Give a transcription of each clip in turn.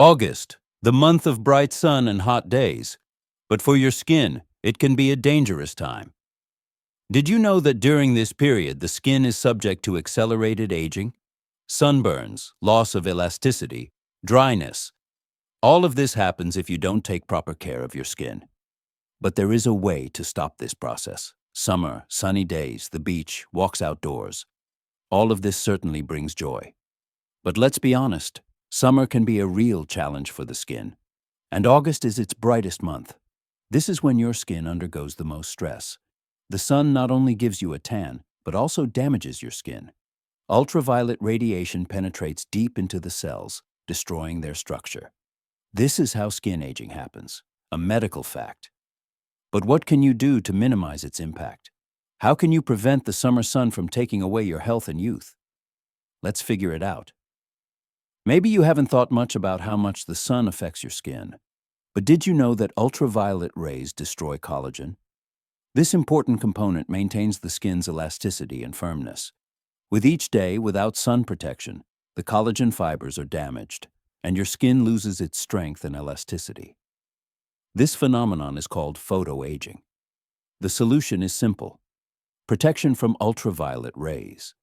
August, the month of bright sun and hot days. But for your skin, it can be a dangerous time. Did you know that during this period the skin is subject to accelerated aging? Sunburns, loss of elasticity, dryness. All of this happens if you don't take proper care of your skin. But there is a way to stop this process. Summer, sunny days, the beach, walks outdoors. All of this certainly brings joy. But let's be honest, summer can be a real challenge for the skin. And August is its brightest month. This is when your skin undergoes the most stress. The sun not only gives you a tan, but also damages your skin. Ultraviolet radiation penetrates deep into the cells, destroying their structure. This is how skin aging happens, a medical fact. But what can you do to minimize its impact? How can you prevent the summer sun from taking away your health and youth? Let's figure it out. Maybe you haven't thought much about how much the sun affects your skin. But did you know that ultraviolet rays destroy collagen? This important component maintains the skin's elasticity and firmness. With each day without sun protection, the collagen fibers are damaged, and your skin loses its strength and elasticity. This phenomenon is called photoaging. The solution is simple: protection from ultraviolet rays.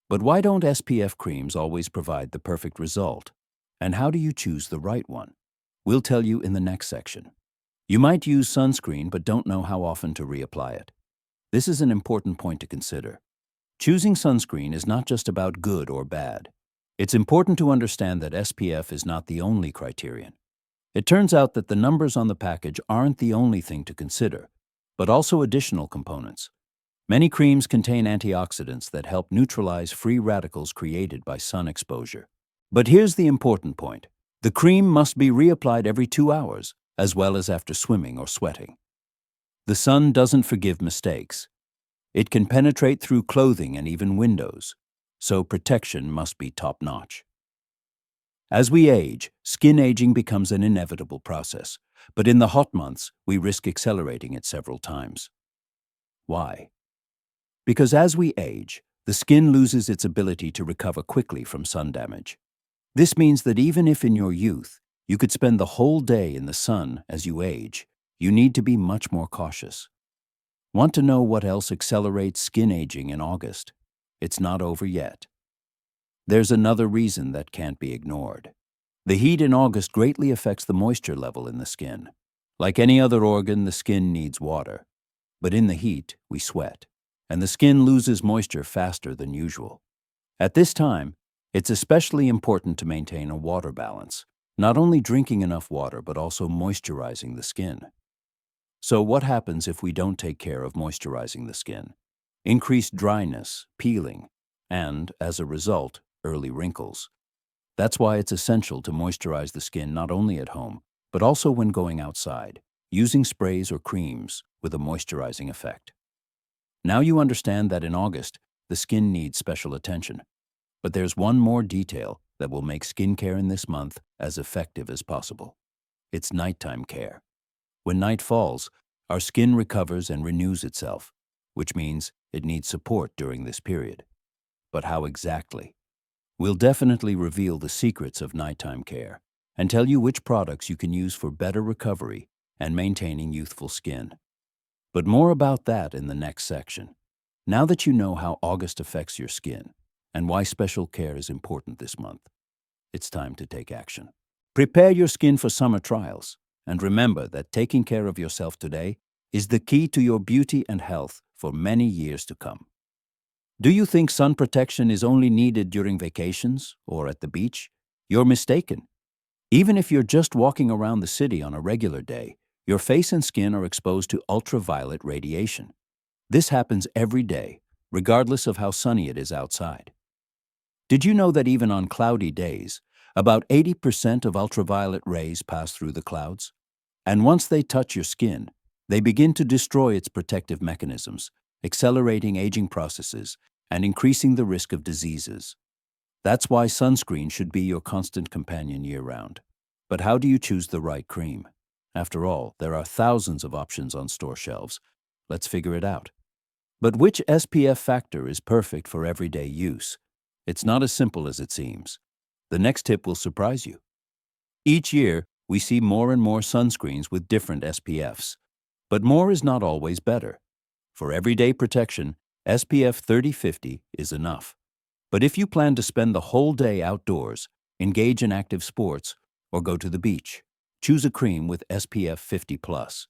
But why don't SPF creams always provide the perfect result? And how do you choose the right one? We'll tell you in the next section. You might use sunscreen but don't know how often to reapply it. This is an important point to consider. Choosing sunscreen is not just about good or bad. It's important to understand that SPF is not the only criterion. It turns out that the numbers on the package aren't the only thing to consider, but also additional components. Many creams contain antioxidants that help neutralize free radicals created by sun exposure. But here's the important point. The cream must be reapplied every 2 hours, as well as after swimming or sweating. The sun doesn't forgive mistakes. It can penetrate through clothing and even windows, so protection must be top-notch. As we age, skin aging becomes an inevitable process, but in the hot months, we risk accelerating it several times. Why? Because as we age, the skin loses its ability to recover quickly from sun damage. This means that even if in your youth, you could spend the whole day in the sun as you age, you need to be much more cautious. Want to know what else accelerates skin aging in August? It's not over yet. There's another reason that can't be ignored. The heat in August greatly affects the moisture level in the skin. Like any other organ, the skin needs water. But in the heat, we sweat, and the skin loses moisture faster than usual. At this time, it's especially important to maintain a water balance, not only drinking enough water but also moisturizing the skin. So what happens if we don't take care of moisturizing the skin? Increased dryness, peeling, and, as a result, early wrinkles. That's why it's essential to moisturize the skin not only at home, but also when going outside, using sprays or creams with a moisturizing effect. Now you understand that in August, the skin needs special attention. But there's one more detail that will make skincare in this month as effective as possible. It's nighttime care. When night falls, our skin recovers and renews itself, which means it needs support during this period. But how exactly? We'll definitely reveal the secrets of nighttime care and tell you which products you can use for better recovery and maintaining youthful skin. But more about that in the next section. Now that you know how August affects your skin and why special care is important this month, it's time to take action. Prepare your skin for summer trials, and remember that taking care of yourself today is the key to your beauty and health for many years to come. Do you think sun protection is only needed during vacations or at the beach? You're mistaken. Even if you're just walking around the city on a regular day, your face and skin are exposed to ultraviolet radiation. This happens every day, regardless of how sunny it is outside. Did you know that even on cloudy days, about 80% of ultraviolet rays pass through the clouds? And once they touch your skin, they begin to destroy its protective mechanisms, accelerating aging processes and increasing the risk of diseases. That's why sunscreen should be your constant companion year-round. But how do you choose the right cream? After all, there are thousands of options on store shelves. Let's figure it out. But which SPF factor is perfect for everyday use? It's not as simple as it seems. The next tip will surprise you. Each year, we see more and more sunscreens with different SPFs. But more is not always better. For everyday protection, SPF 30-50 is enough. But if you plan to spend the whole day outdoors, engage in active sports, or go to the beach, choose a cream with SPF 50+.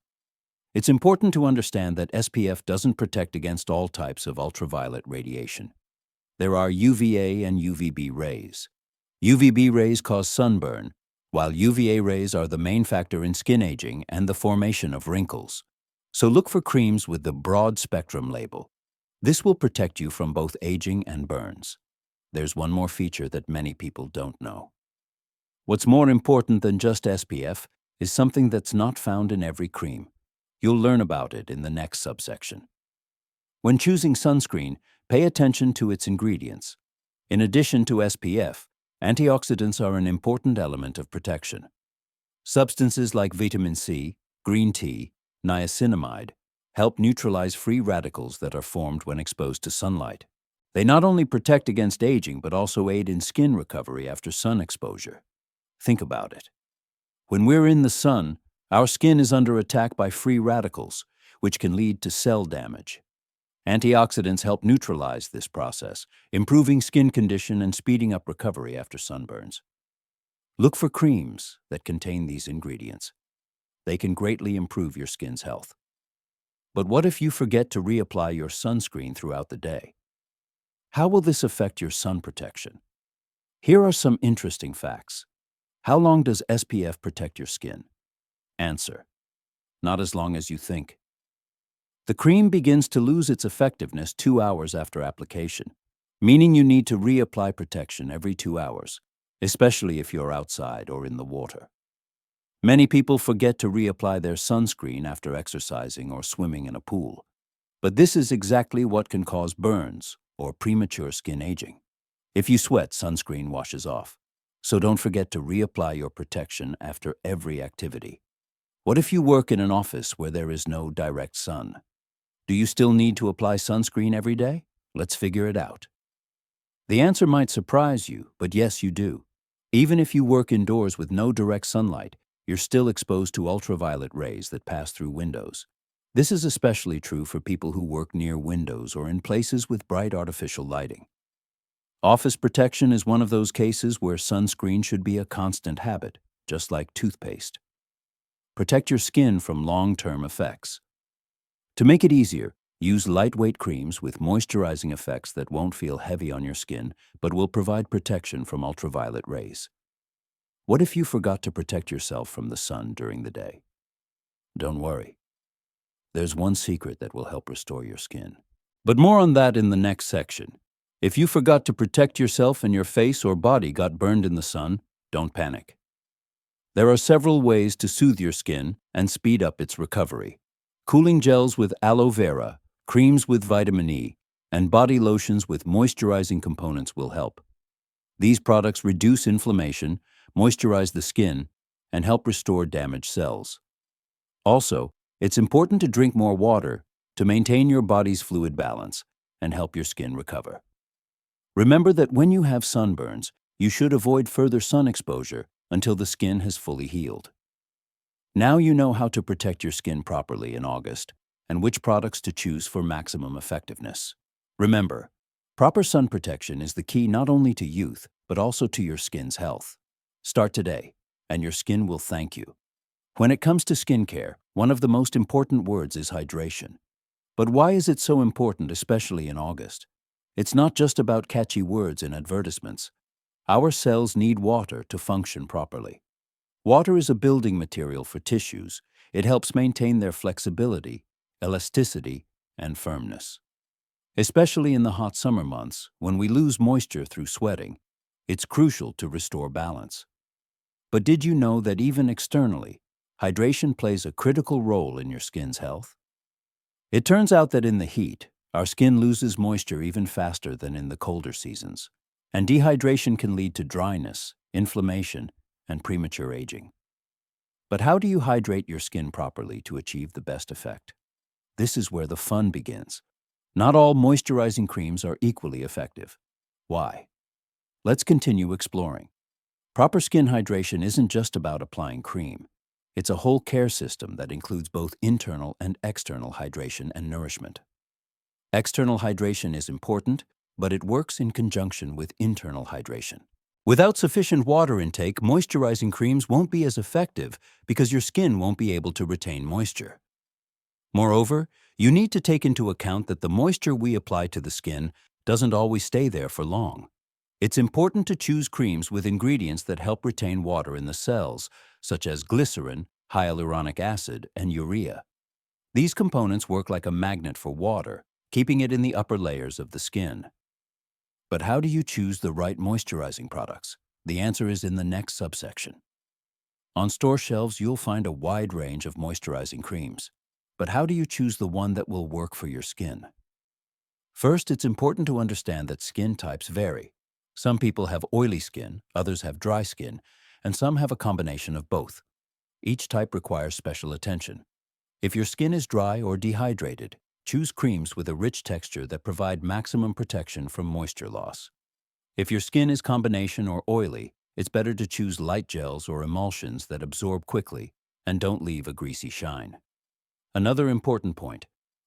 It's important to understand that SPF doesn't protect against all types of ultraviolet radiation. There are UVA and UVB rays. UVB rays cause sunburn, while UVA rays are the main factor in skin aging and the formation of wrinkles. So look for creams with the broad spectrum label. This will protect you from both aging and burns. There's one more feature that many people don't know. What's more important than just SPF is something that's not found in every cream. You'll learn about it in the next subsection. When choosing sunscreen, pay attention to its ingredients. In addition to SPF, antioxidants are an important element of protection. Substances like vitamin C, green tea, niacinamide help neutralize free radicals that are formed when exposed to sunlight. They not only protect against aging but also aid in skin recovery after sun exposure. Think about it. When we're in the sun, our skin is under attack by free radicals, which can lead to cell damage. Antioxidants help neutralize this process, improving skin condition and speeding up recovery after sunburns. Look for creams that contain these ingredients. They can greatly improve your skin's health. But what if you forget to reapply your sunscreen throughout the day? How will this affect your sun protection? Here are some interesting facts. How long does SPF protect your skin? Answer: not as long as you think. The cream begins to lose its effectiveness 2 hours after application, meaning you need to reapply protection every 2 hours, especially if you're outside or in the water. Many people forget to reapply their sunscreen after exercising or swimming in a pool. But this is exactly what can cause burns or premature skin aging. If you sweat, sunscreen washes off. So don't forget to reapply your protection after every activity. What if you work in an office where there is no direct sun? Do you still need to apply sunscreen every day? Let's figure it out. The answer might surprise you, but yes, you do. Even if you work indoors with no direct sunlight, you're still exposed to ultraviolet rays that pass through windows. This is especially true for people who work near windows or in places with bright artificial lighting. Office protection is one of those cases where sunscreen should be a constant habit, just like toothpaste. Protect your skin from long-term effects. To make it easier, use lightweight creams with moisturizing effects that won't feel heavy on your skin but will provide protection from ultraviolet rays. What if you forgot to protect yourself from the sun during the day? Don't worry. There's one secret that will help restore your skin. But more on that in the next section. If you forgot to protect yourself and your face or body got burned in the sun, don't panic. There are several ways to soothe your skin and speed up its recovery. Cooling gels with aloe vera, creams with vitamin E, and body lotions with moisturizing components will help. These products reduce inflammation, moisturize the skin, and help restore damaged cells. Also, it's important to drink more water to maintain your body's fluid balance and help your skin recover. Remember that when you have sunburns, you should avoid further sun exposure until the skin has fully healed. Now you know how to protect your skin properly in August and which products to choose for maximum effectiveness. Remember, proper sun protection is the key not only to youth, but also to your skin's health. Start today, and your skin will thank you. When it comes to skincare, one of the most important words is hydration. But why is it so important, especially in August? It's not just about catchy words in advertisements. Our cells need water to function properly. Water is a building material for tissues. It helps maintain their flexibility, elasticity, and firmness. Especially in the hot summer months, when we lose moisture through sweating, it's crucial to restore balance. But did you know that even externally, hydration plays a critical role in your skin's health? It turns out that in the heat, our skin loses moisture even faster than in the colder seasons, and dehydration can lead to dryness, inflammation, and premature aging. But how do you hydrate your skin properly to achieve the best effect? This is where the fun begins. Not all moisturizing creams are equally effective. Why? Let's continue exploring. Proper skin hydration isn't just about applying cream. It's a whole care system that includes both internal and external hydration and nourishment. External hydration is important, but it works in conjunction with internal hydration. Without sufficient water intake, moisturizing creams won't be as effective because your skin won't be able to retain moisture. Moreover, you need to take into account that the moisture we apply to the skin doesn't always stay there for long. It's important to choose creams with ingredients that help retain water in the cells, such as glycerin, hyaluronic acid, and urea. These components work like a magnet for water, keeping it in the upper layers of the skin. But how do you choose the right moisturizing products? The answer is in the next subsection. On store shelves, you'll find a wide range of moisturizing creams. But how do you choose the one that will work for your skin? First, it's important to understand that skin types vary. Some people have oily skin, others have dry skin, and some have a combination of both. Each type requires special attention. If your skin is dry or dehydrated, choose creams with a rich texture that provide maximum protection from moisture loss. If your skin is combination or oily, it's better to choose light gels or emulsions that absorb quickly and don't leave a greasy shine. Another important point: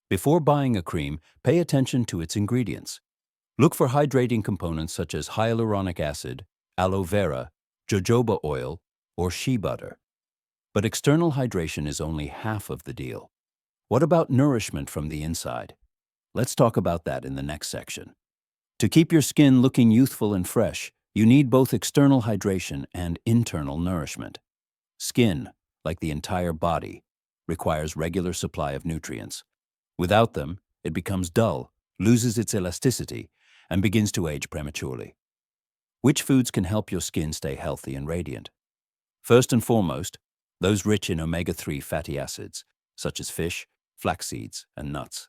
before buying a cream, pay attention to its ingredients. Look for hydrating components such as hyaluronic acid, aloe vera, jojoba oil, or shea butter. But external hydration is only half of the deal. What about nourishment from the inside? Let's talk about that in the next section. To keep your skin looking youthful and fresh, you need both external hydration and internal nourishment. Skin, like the entire body, requires regular supply of nutrients. Without them, it becomes dull, loses its elasticity, and begins to age prematurely. Which foods can help your skin stay healthy and radiant? First and foremost, those rich in omega-3 fatty acids, such as fish, flax seeds, and nuts.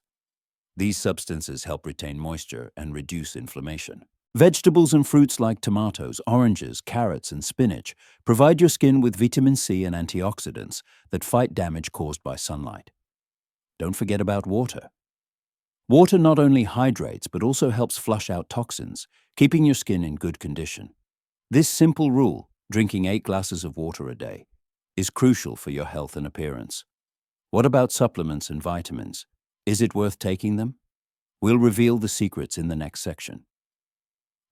These substances help retain moisture and reduce inflammation. Vegetables and fruits like tomatoes, oranges, carrots, and spinach provide your skin with vitamin C and antioxidants that fight damage caused by sunlight. Don't forget about water. Water not only hydrates but also helps flush out toxins, keeping your skin in good condition. This simple rule, drinking 8 glasses of water a day, is crucial for your health and appearance. What about supplements and vitamins? Is it worth taking them? We'll reveal the secrets in the next section.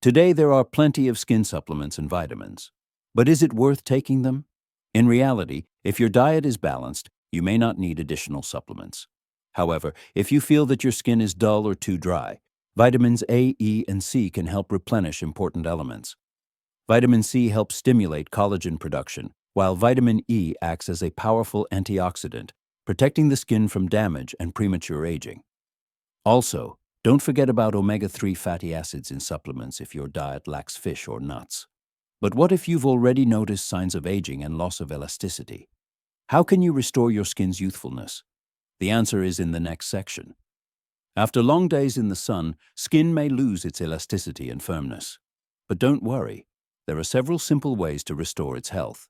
Today there are plenty of skin supplements and vitamins, but is it worth taking them? In reality, if your diet is balanced, you may not need additional supplements. However, if you feel that your skin is dull or too dry, vitamins A, E, and C can help replenish important elements. Vitamin C helps stimulate collagen production, while vitamin E acts as a powerful antioxidant, protecting the skin from damage and premature aging. Also, don't forget about omega-3 fatty acids in supplements if your diet lacks fish or nuts. But what if you've already noticed signs of aging and loss of elasticity? How can you restore your skin's youthfulness? The answer is in the next section. After long days in the sun, skin may lose its elasticity and firmness. But don't worry, there are several simple ways to restore its health.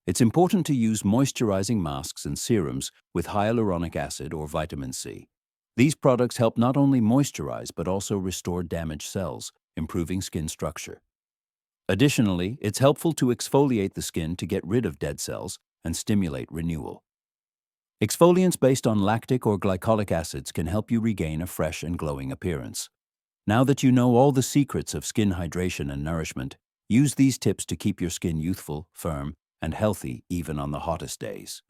It's important to use moisturizing masks and serums with hyaluronic acid or vitamin C. These products help not only moisturize but also restore damaged cells, improving skin structure. Additionally, it's helpful to exfoliate the skin to get rid of dead cells and stimulate renewal. Exfoliants based on lactic or glycolic acids can help you regain a fresh and glowing appearance. Now that you know all the secrets of skin hydration and nourishment, use these tips to keep your skin youthful, firm, and healthy even on the hottest days.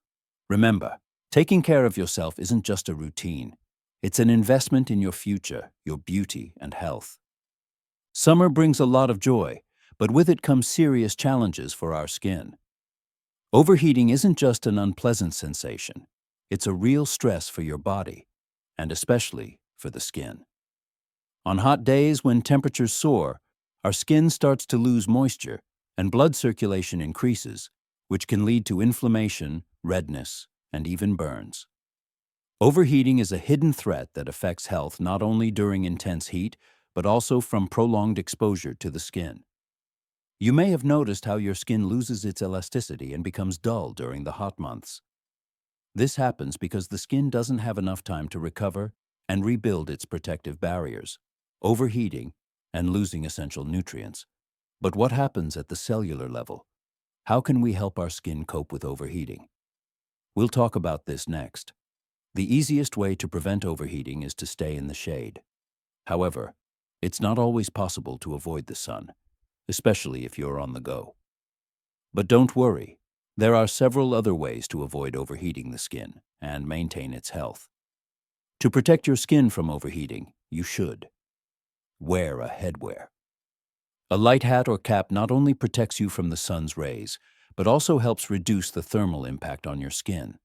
Remember, taking care of yourself isn't just a routine. It's an investment in your future, your beauty, and health. Summer brings a lot of joy, but with it comes serious challenges for our skin. Overheating isn't just an unpleasant sensation. It's a real stress for your body, and especially for the skin. On hot days when temperatures soar, our skin starts to lose moisture and blood circulation increases, which can lead to inflammation, redness, and even burns. Overheating is a hidden threat that affects health not only during intense heat, but also from prolonged exposure to the skin. You may have noticed how your skin loses its elasticity and becomes dull during the hot months. This happens because the skin doesn't have enough time to recover and rebuild its protective barriers, overheating and losing essential nutrients. But what happens at the cellular level? How can we help our skin cope with overheating? We'll talk about this next. The easiest way to prevent overheating is to stay in the shade. However, it's not always possible to avoid the sun, especially if you're on the go. But don't worry, there are several other ways to avoid overheating the skin and maintain its health. To protect your skin from overheating, you should wear a headwear. A light hat or cap not only protects you from the sun's rays, but also helps reduce the thermal impact on your skin.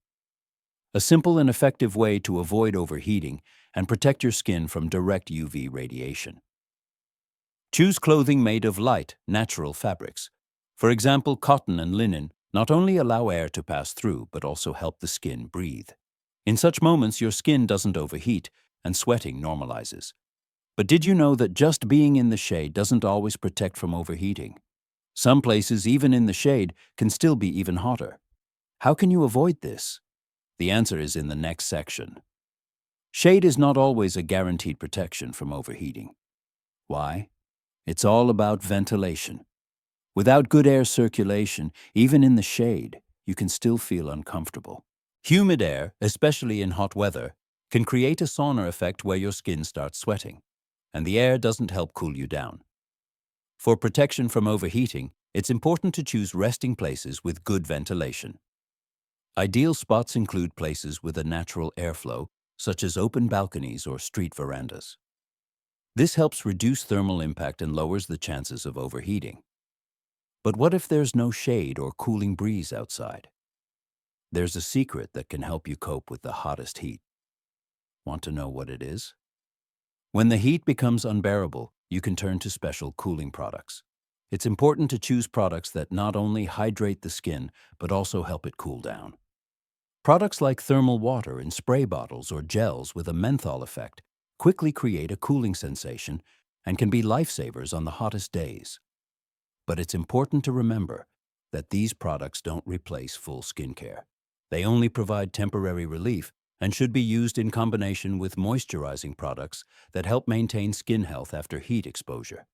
A simple and effective way to avoid overheating and protect your skin from direct UV radiation. Choose clothing made of light, natural fabrics. For example, cotton and linen not only allow air to pass through, but also help the skin breathe. In such moments, your skin doesn't overheat and sweating normalizes. But did you know that just being in the shade doesn't always protect from overheating? Some places, even in the shade, can still be even hotter. How can you avoid this? The answer is in the next section. Shade is not always a guaranteed protection from overheating. Why? It's all about ventilation. Without good air circulation, even in the shade, you can still feel uncomfortable. Humid air, especially in hot weather, can create a sauna effect where your skin starts sweating, and the air doesn't help cool you down. For protection from overheating, it's important to choose resting places with good ventilation. Ideal spots include places with a natural airflow, such as open balconies or street verandas. This helps reduce thermal impact and lowers the chances of overheating. But what if there's no shade or cooling breeze outside? There's a secret that can help you cope with the hottest heat. Want to know what it is? When the heat becomes unbearable, you can turn to special cooling products. It's important to choose products that not only hydrate the skin, but also help it cool down. Products like thermal water in spray bottles or gels with a menthol effect quickly create a cooling sensation and can be lifesavers on the hottest days. But it's important to remember that these products don't replace full skincare. They only provide temporary relief and should be used in combination with moisturizing products that help maintain skin health after heat exposure.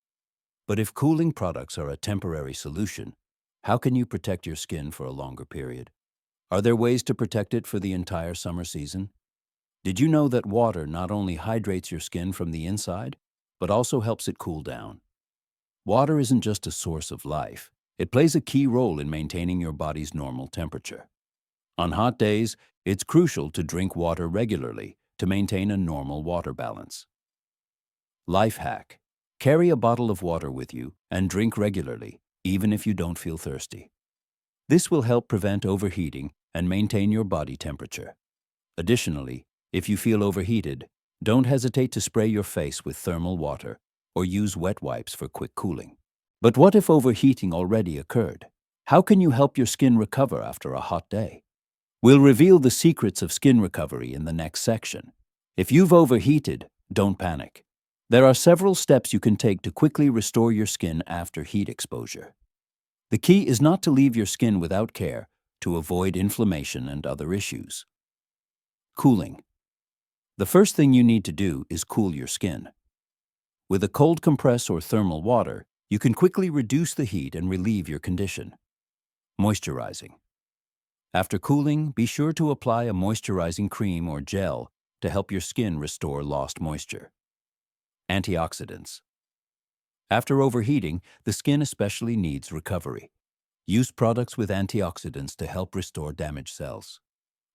But if cooling products are a temporary solution, how can you protect your skin for a longer period? Are there ways to protect it for the entire summer season? Did you know that water not only hydrates your skin from the inside, but also helps it cool down? Water isn't just a source of life. It plays a key role in maintaining your body's normal temperature. On hot days, it's crucial to drink water regularly to maintain a normal water balance. Life hack: carry a bottle of water with you and drink regularly, even if you don't feel thirsty. This will help prevent overheating and maintain your body temperature. Additionally, if you feel overheated, don't hesitate to spray your face with thermal water or use wet wipes for quick cooling. But what if overheating already occurred? How can you help your skin recover after a hot day? We'll reveal the secrets of skin recovery in the next section. If you've overheated, don't panic. There are several steps you can take to quickly restore your skin after heat exposure. The key is not to leave your skin without care to avoid inflammation and other issues. Cooling. The first thing you need to do is cool your skin. With a cold compress or thermal water, you can quickly reduce the heat and relieve your condition. Moisturizing. After cooling, be sure to apply a moisturizing cream or gel to help your skin restore lost moisture. Antioxidants. After overheating, the skin especially needs recovery. Use products with antioxidants to help restore damaged cells.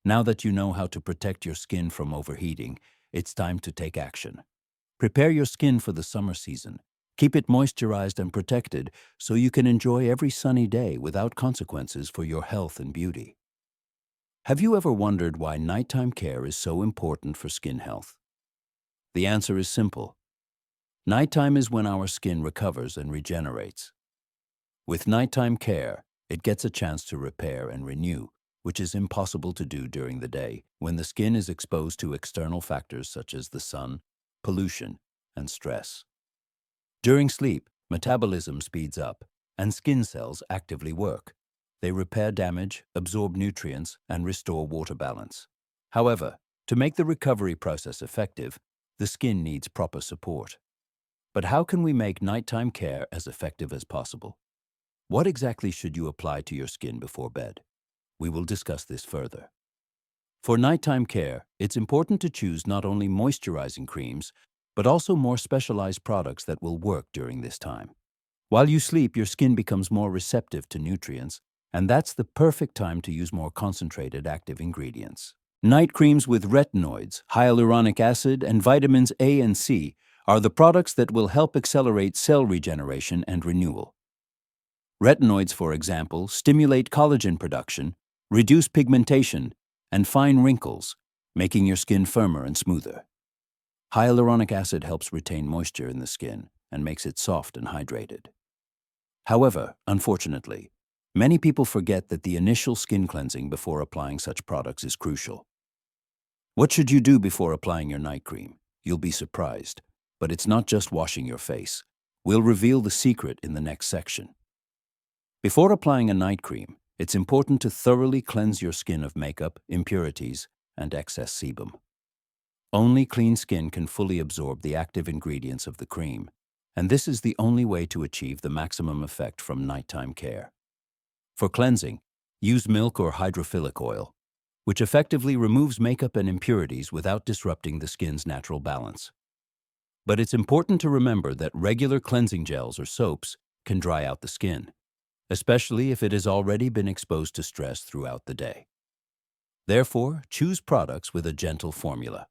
Now that you know how to protect your skin from overheating, it's time to take action. Prepare your skin for the summer season. Keep it moisturized and protected so you can enjoy every sunny day without consequences for your health and beauty. Have you ever wondered why nighttime care is so important for skin health? The answer is simple. Nighttime is when our skin recovers and regenerates. With nighttime care, it gets a chance to repair and renew, which is impossible to do during the day when the skin is exposed to external factors such as the sun, pollution, and stress. During sleep, metabolism speeds up, and skin cells actively work. They repair damage, absorb nutrients, and restore water balance. However, to make the recovery process effective, the skin needs proper support. But how can we make nighttime care as effective as possible? What exactly should you apply to your skin before bed? We will discuss this further. For nighttime care, it's important to choose not only moisturizing creams, but also more specialized products that will work during this time. While you sleep, your skin becomes more receptive to nutrients, and that's the perfect time to use more concentrated active ingredients. Night creams with retinoids, hyaluronic acid, and vitamins A and C are the products that will help accelerate cell regeneration and renewal. Retinoids, for example, stimulate collagen production, reduce pigmentation, and fine wrinkles, making your skin firmer and smoother. Hyaluronic acid helps retain moisture in the skin and makes it soft and hydrated. However, unfortunately, many people forget that the initial skin cleansing before applying such products is crucial. What should you do before applying your night cream? You'll be surprised, but it's not just washing your face. We'll reveal the secret in the next section. Before applying a night cream, it's important to thoroughly cleanse your skin of makeup, impurities, and excess sebum. Only clean skin can fully absorb the active ingredients of the cream, and this is the only way to achieve the maximum effect from nighttime care. For cleansing, use milk or hydrophilic oil, which effectively removes makeup and impurities without disrupting the skin's natural balance. But it's important to remember that regular cleansing gels or soaps can dry out the skin, especially if it has already been exposed to stress throughout the day. Therefore, choose products with a gentle formula.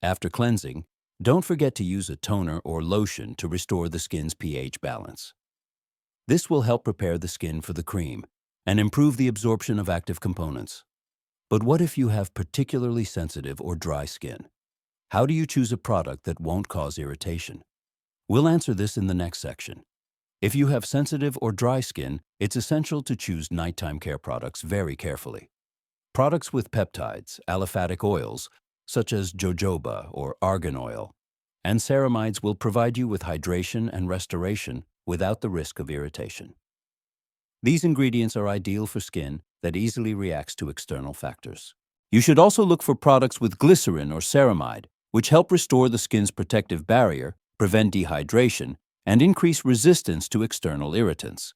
After cleansing, don't forget to use a toner or lotion to restore the skin's pH balance. This will help prepare the skin for the cream and improve the absorption of active components. But what if you have particularly sensitive or dry skin? How do you choose a product that won't cause irritation? We'll answer this in the next section. If you have sensitive or dry skin, it's essential to choose nighttime care products very carefully. Products with peptides, aliphatic oils, such as jojoba or argan oil, and ceramides will provide you with hydration and restoration without the risk of irritation. These ingredients are ideal for skin that easily reacts to external factors. You should also look for products with glycerin or ceramide, which help restore the skin's protective barrier, prevent dehydration, and increase resistance to external irritants.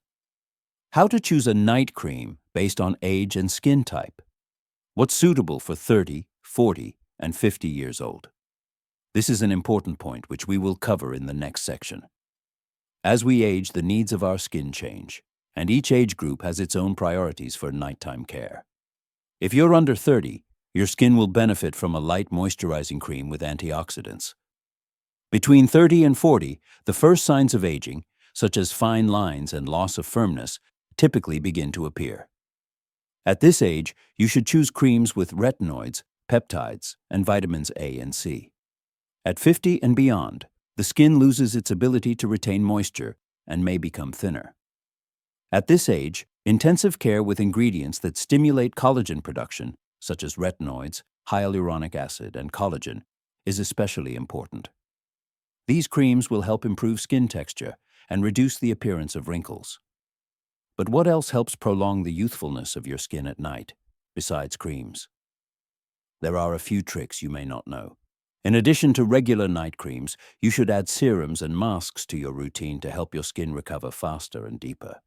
How to choose a night cream based on age and skin type. What's suitable for 30, 40, and 50 years old? This is an important point which we will cover in the next section. As we age, the needs of our skin change, and each age group has its own priorities for nighttime care. If you're under 30, your skin will benefit from a light moisturizing cream with antioxidants. Between 30 and 40, the first signs of aging, such as fine lines and loss of firmness, typically begin to appear. At this age, you should choose creams with retinoids, peptides, and vitamins A and C. At 50 and beyond, the skin loses its ability to retain moisture and may become thinner. At this age, intensive care with ingredients that stimulate collagen production, such as retinoids, hyaluronic acid, and collagen, is especially important. These creams will help improve skin texture and reduce the appearance of wrinkles. But what else helps prolong the youthfulness of your skin at night, besides creams? There are a few tricks you may not know. In addition to regular night creams, you should add serums and masks to your routine to help your skin recover faster and deeper.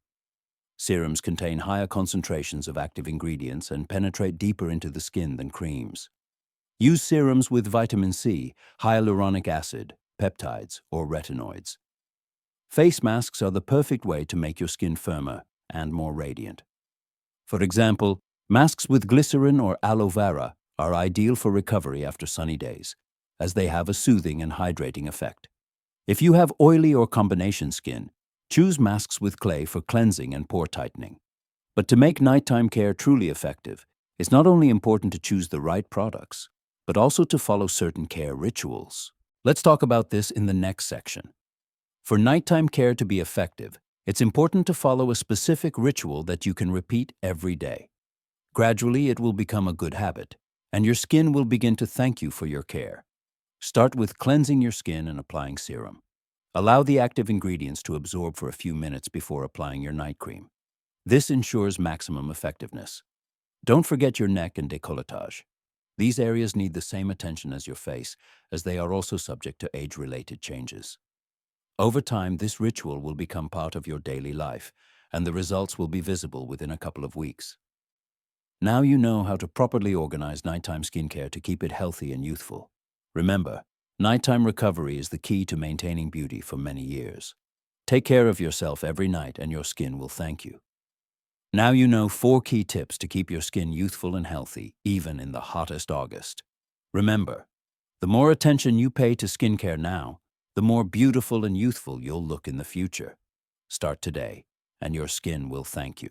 Serums contain higher concentrations of active ingredients and penetrate deeper into the skin than creams. Use serums with vitamin C, hyaluronic acid, peptides, or retinoids. Face masks are the perfect way to make your skin firmer and more radiant. For example, masks with glycerin or aloe vera are ideal for recovery after sunny days, as they have a soothing and hydrating effect. If you have oily or combination skin, choose masks with clay for cleansing and pore tightening. But to make nighttime care truly effective, it's not only important to choose the right products, but also to follow certain care rituals. Let's talk about this in the next section. For nighttime care to be effective, it's important to follow a specific ritual that you can repeat every day. Gradually, it will become a good habit, and your skin will begin to thank you for your care. Start with cleansing your skin and applying serum. Allow the active ingredients to absorb for a few minutes before applying your night cream. This ensures maximum effectiveness. Don't forget your neck and décolletage. These areas need the same attention as your face, as they are also subject to age-related changes. Over time, this ritual will become part of your daily life, and the results will be visible within a couple of weeks. Now you know how to properly organize nighttime skincare to keep it healthy and youthful. Remember, nighttime recovery is the key to maintaining beauty for many years. Take care of yourself every night and your skin will thank you. Now you know 4 key tips to keep your skin youthful and healthy, even in the hottest August. Remember, the more attention you pay to skincare now, the more beautiful and youthful you'll look in the future. Start today, and your skin will thank you.